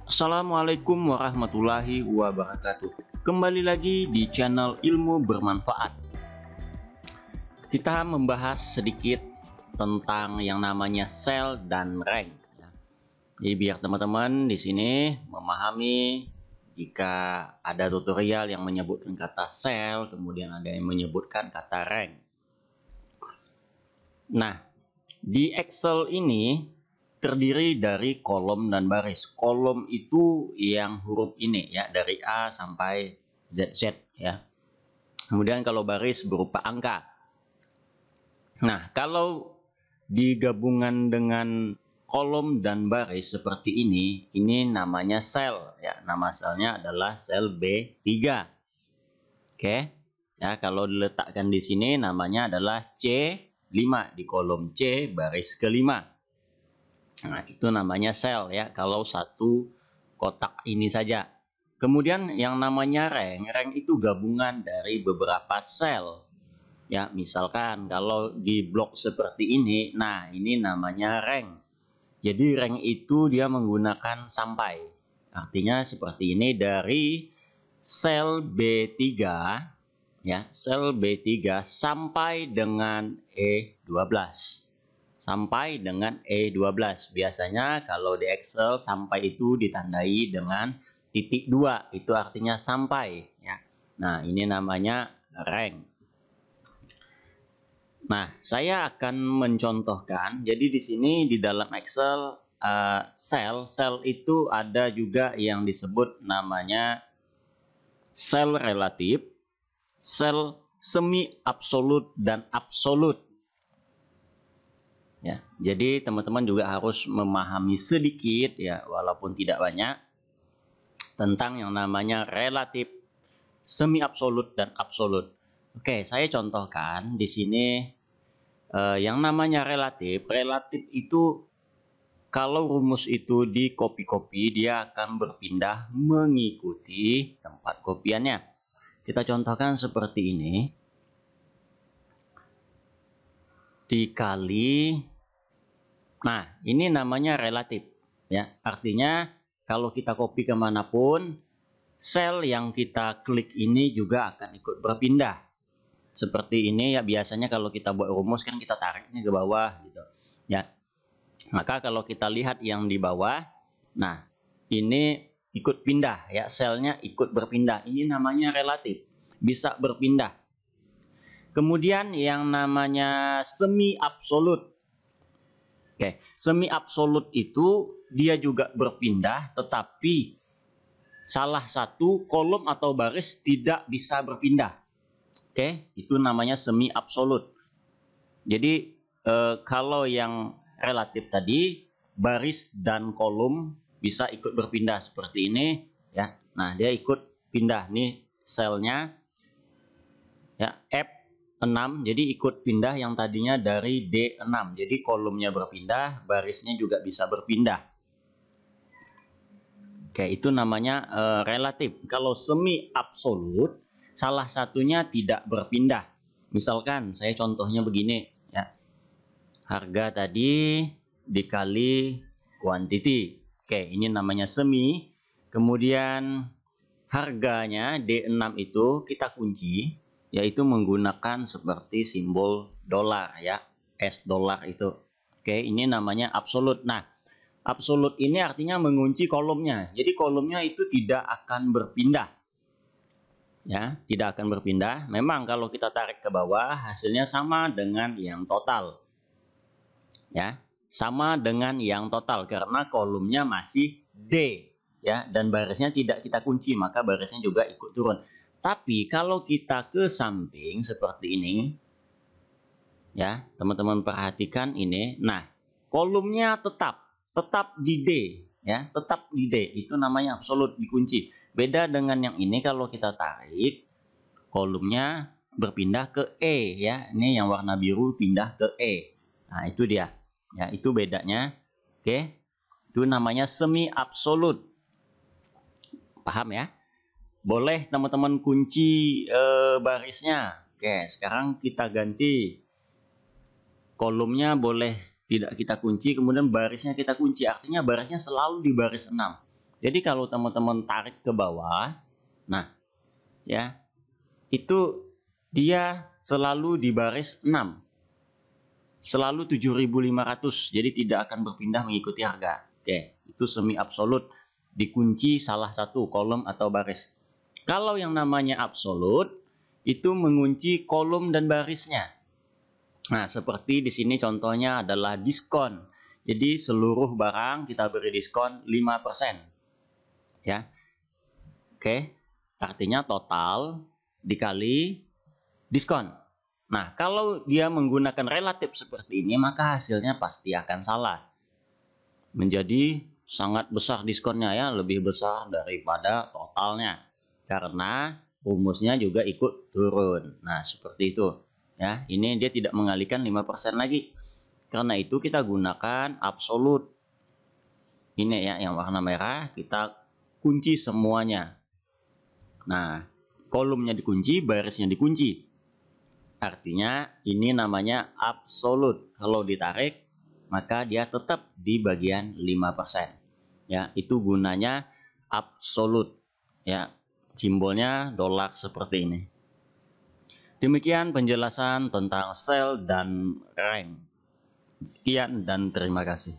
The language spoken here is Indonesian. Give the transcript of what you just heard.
Assalamualaikum warahmatullahi wabarakatuh. Kembali lagi di channel Ilmu Bermanfaat. Kita membahas sedikit tentang yang namanya sell dan rank. Jadi biar teman-teman di sini memahami jika ada tutorial yang menyebutkan kata sell, kemudian ada yang menyebutkan kata rank. Nah, di Excel ini terdiri dari kolom dan baris. Kolom itu yang huruf ini ya, dari A sampai ZZ ya. Kemudian kalau baris berupa angka. Nah, kalau digabungan dengan kolom dan baris seperti ini namanya sel ya. Nama selnya adalah sel B3. Oke. Ya, kalau diletakkan di sini namanya adalah C5 di kolom C baris kelima. Nah, itu namanya sel ya, kalau satu kotak ini saja. Kemudian yang namanya rank itu gabungan dari beberapa sel. Ya, misalkan kalau di blok seperti ini, nah ini namanya rank. Jadi rank itu dia menggunakan sampai. Artinya seperti ini dari sel B3 ya, sel B3 sampai dengan E12. Sampai dengan E12. Biasanya kalau di Excel sampai itu ditandai dengan titik 2. Itu artinya sampai ya. Nah, ini namanya rank. Nah, saya akan mencontohkan. Jadi di sini di dalam Excel sel itu ada juga yang disebut namanya sel relatif, sel semi absolut dan absolut. Ya, jadi teman-teman juga harus memahami sedikit ya, walaupun tidak banyak, tentang yang namanya relatif, semi absolut dan absolut. Oke, saya contohkan di sini yang namanya relatif. Relatif itu kalau rumus itu di copy dia akan berpindah mengikuti tempat kopiannya. Kita contohkan seperti ini. Dikali, nah ini namanya relatif ya, artinya kalau kita copy kemanapun sel yang kita klik ini juga akan ikut berpindah seperti ini ya. Biasanya kalau kita buat rumus kan kita tariknya ke bawah gitu ya, maka kalau kita lihat yang di bawah, nah ini ikut pindah ya, selnya ikut berpindah, ini namanya relatif, bisa berpindah. Kemudian yang namanya semi absolut. Oke, semi absolut itu dia juga berpindah, tetapi salah satu kolom atau baris tidak bisa berpindah. Oke, itu namanya semi absolut. Jadi kalau yang relatif tadi baris dan kolom bisa ikut berpindah seperti ini ya. Nah, dia ikut pindah nih selnya ya, F6, jadi ikut pindah yang tadinya dari D6. Jadi kolomnya berpindah, barisnya juga bisa berpindah. Oke, itu namanya relatif. Kalau semi absolut, salah satunya tidak berpindah. Misalkan saya contohnya begini ya. Harga tadi dikali quantity. Oke, ini namanya semi. Kemudian harganya D6 itu kita kunci, yaitu menggunakan seperti simbol dolar ya, S dolar itu. Oke, ini namanya absolut. Nah, absolut ini artinya mengunci kolomnya. Jadi kolomnya itu tidak akan berpindah. Ya, tidak akan berpindah. Memang kalau kita tarik ke bawah hasilnya sama dengan yang total. Ya, sama dengan yang total karena kolomnya masih D ya, dan barisnya tidak kita kunci, maka barisnya juga ikut turun. Tapi kalau kita ke samping seperti ini ya, teman-teman perhatikan ini. Nah, kolomnya tetap di D ya, tetap di D. Itu namanya absolut, dikunci. Beda dengan yang ini, kalau kita tarik kolomnya berpindah ke E ya. Ini yang warna biru pindah ke E. Nah, itu dia. Ya, itu bedanya. Oke. Itu namanya semi absolut. Paham ya? Boleh teman-teman kunci barisnya. Oke, sekarang kita ganti. kolomnya boleh tidak kita kunci, kemudian barisnya kita kunci, artinya barisnya selalu di baris 6. Jadi kalau teman-teman tarik ke bawah, nah ya, itu dia selalu di baris 6. Selalu 7.500, jadi tidak akan berpindah mengikuti harga. Oke, itu semi absolut, dikunci salah satu kolom atau baris. Kalau yang namanya absolut, itu mengunci kolom dan barisnya. Nah, seperti di sini contohnya adalah diskon. Jadi seluruh barang kita beri diskon 5%. Ya. Oke. Artinya total dikali diskon. Nah, kalau dia menggunakan relatif seperti ini, maka hasilnya pasti akan salah. Menjadi sangat besar diskonnya ya, lebih besar daripada totalnya. Karena rumusnya juga ikut turun. Nah, seperti itu. Ya, ini dia tidak mengalihkan 5% lagi. Karena itu kita gunakan absolut. Ini ya, yang warna merah, kita kunci semuanya. Nah, kolomnya dikunci, barisnya dikunci. Artinya ini namanya absolut. Kalau ditarik, maka dia tetap di bagian 5%. Ya, itu gunanya absolut. Ya, simbolnya dolar seperti ini. Demikian penjelasan tentang sell dan rank. Sekian dan terima kasih.